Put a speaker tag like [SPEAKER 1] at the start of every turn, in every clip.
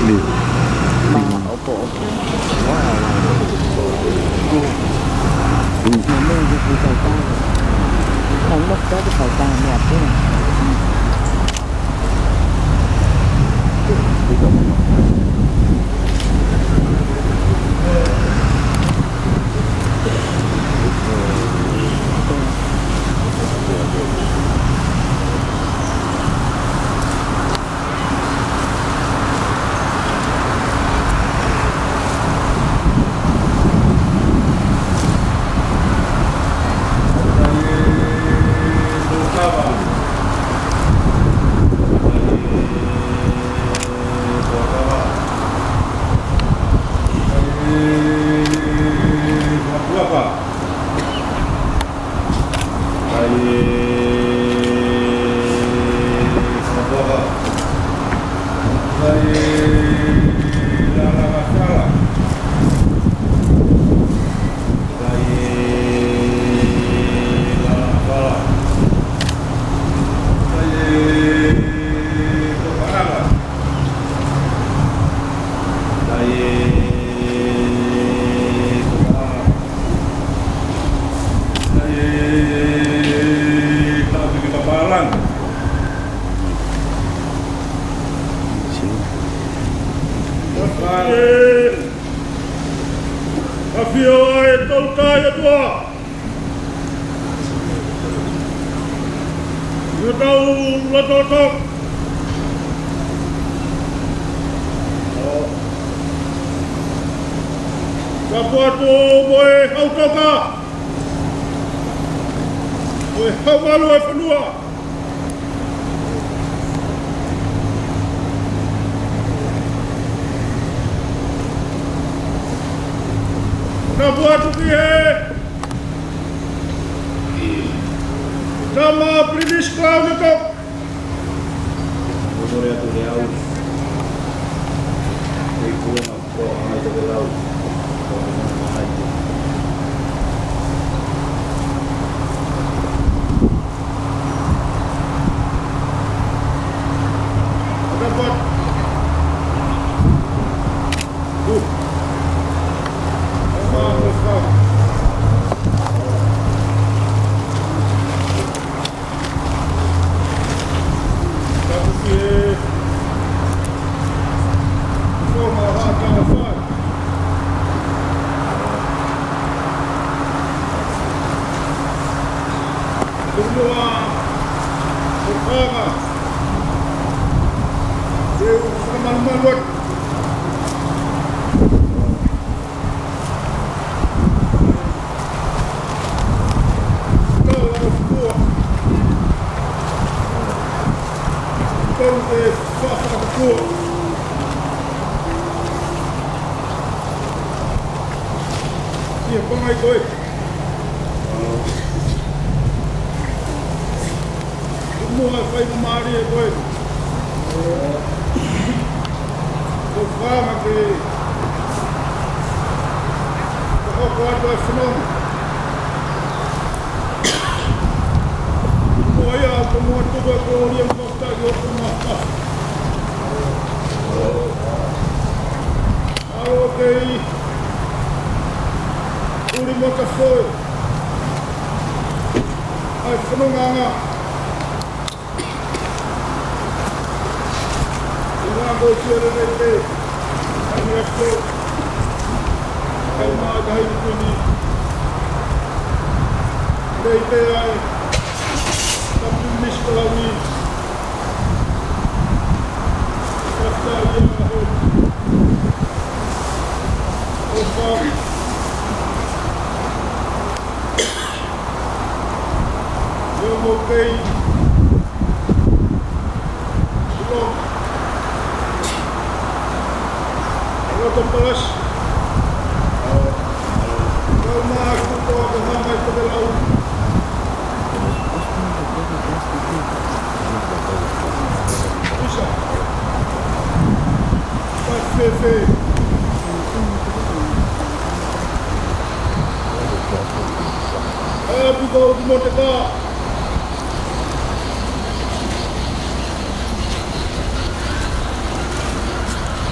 [SPEAKER 1] Opo. Memang dia Feitu'ui. Không mất tới cái thời gian đẹp thế này.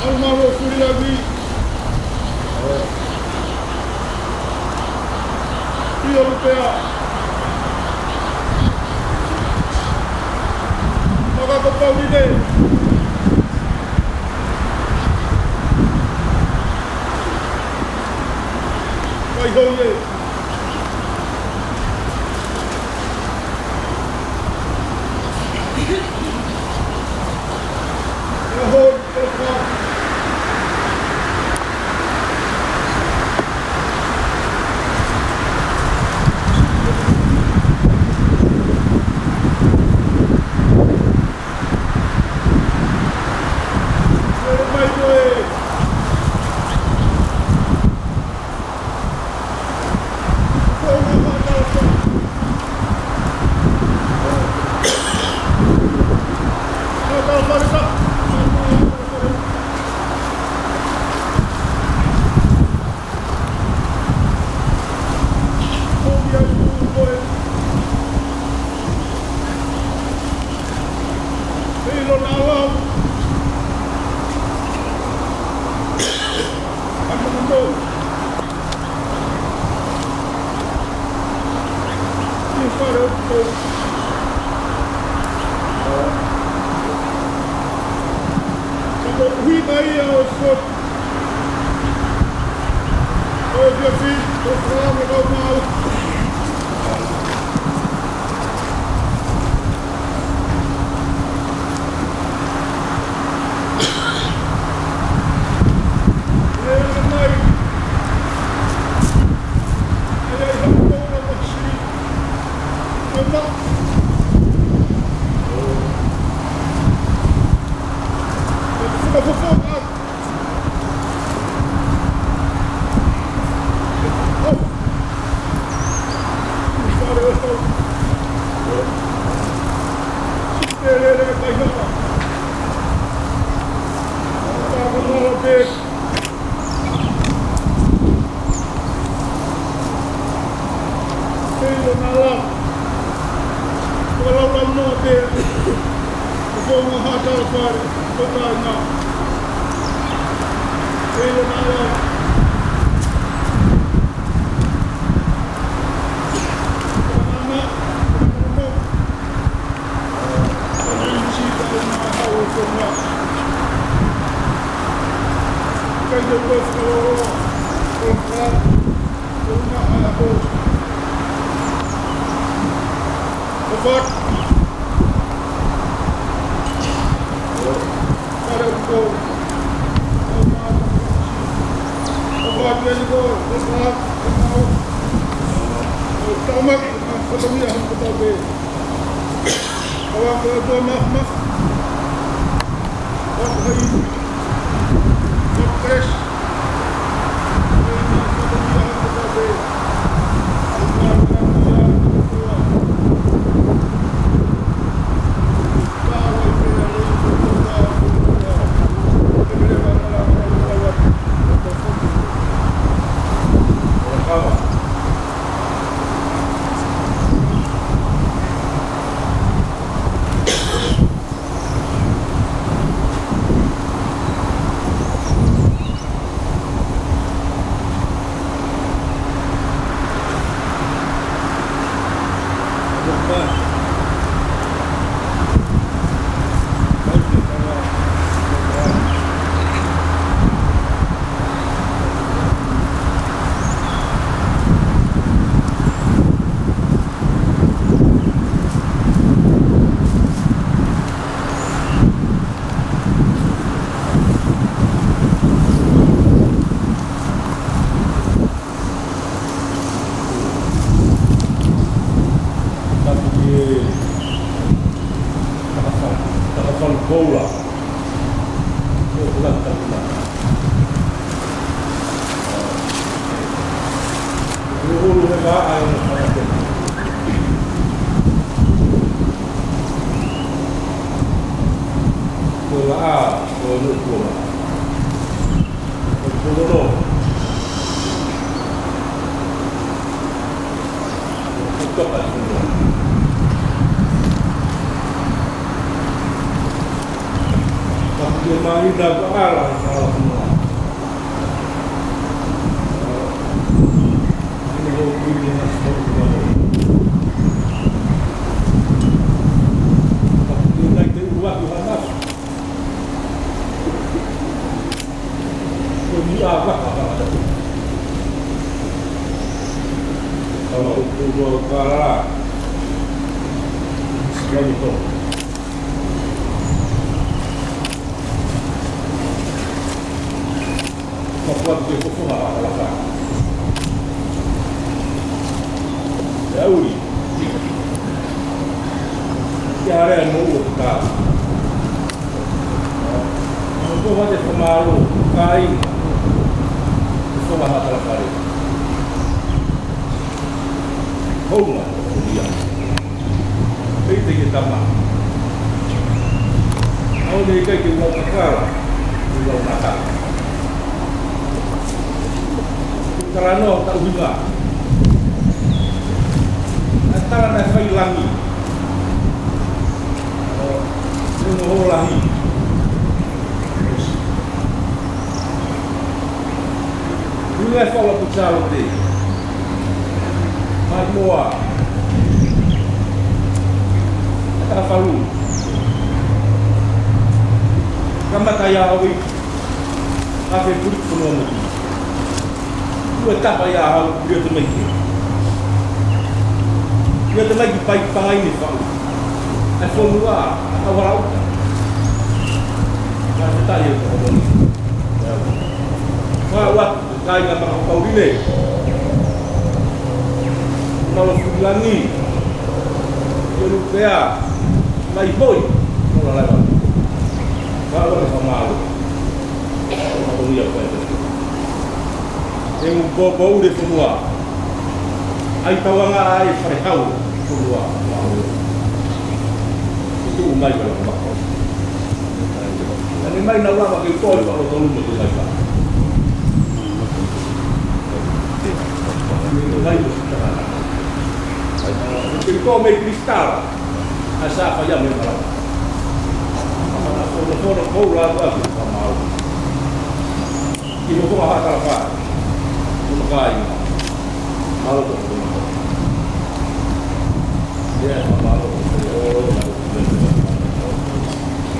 [SPEAKER 2] Almaro Kuriabi. Europea. Fakafeta'i. Feitu'ui.
[SPEAKER 3] Paula. Dia main dah kalah salah semua. Ini hobi dia nak sport juga. Dia nak buat Tuhan mas. Dia apa ada? Kalau Ulukalala sekali tu. Buat dia kosong apa lah. Feitu'ui. Tiada yang mau buka. Untuk macam pemalu, kain, kosong apa lah kali. Tonga, dia. Itu kita mah. Kalau dia kita mau berkala, dia mau nakal. Kerana tak guna. Antara nak Failangi. Moimoi. Ini kalau bicara tu. Moimoi. Halaevalu. Kama tayawi. Kafe kulit semua mesti. Etapa ya dia tu lagi. Dia tu lagi baik pangai ni Pak. Formula atau warau. Nah, tak ya tu ni. Buat kai dengan kau ni. Kalau Ulangi. Dia lupa. Moimoi. Kalau lawan. Kalau sama lu. Kalau dia apa itu? Yang bau dia semua. Ai tahu nggak ai farihau semua. Itu umai kalau makau. Dan umai nak orang pakai kol kalau tolong betul saja. Umai itu sekarang. Mungkin kau main kristal. Asal apa yang memang. Kalau Paula tu sama. Ibu tu apa tak Ulukalala. Malu tu. Dia malu.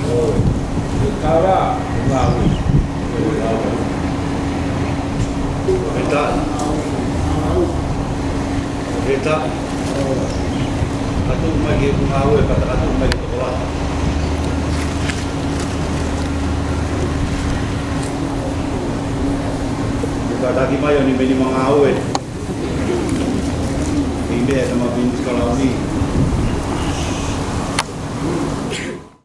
[SPEAKER 3] Oh. Ulukalala malu.
[SPEAKER 4] Feitu'ui. Latu magi mengawe kata latu magi Tupouto'a. Dagi mayo ni bini mengawe. Ini sama bini sekolah ni.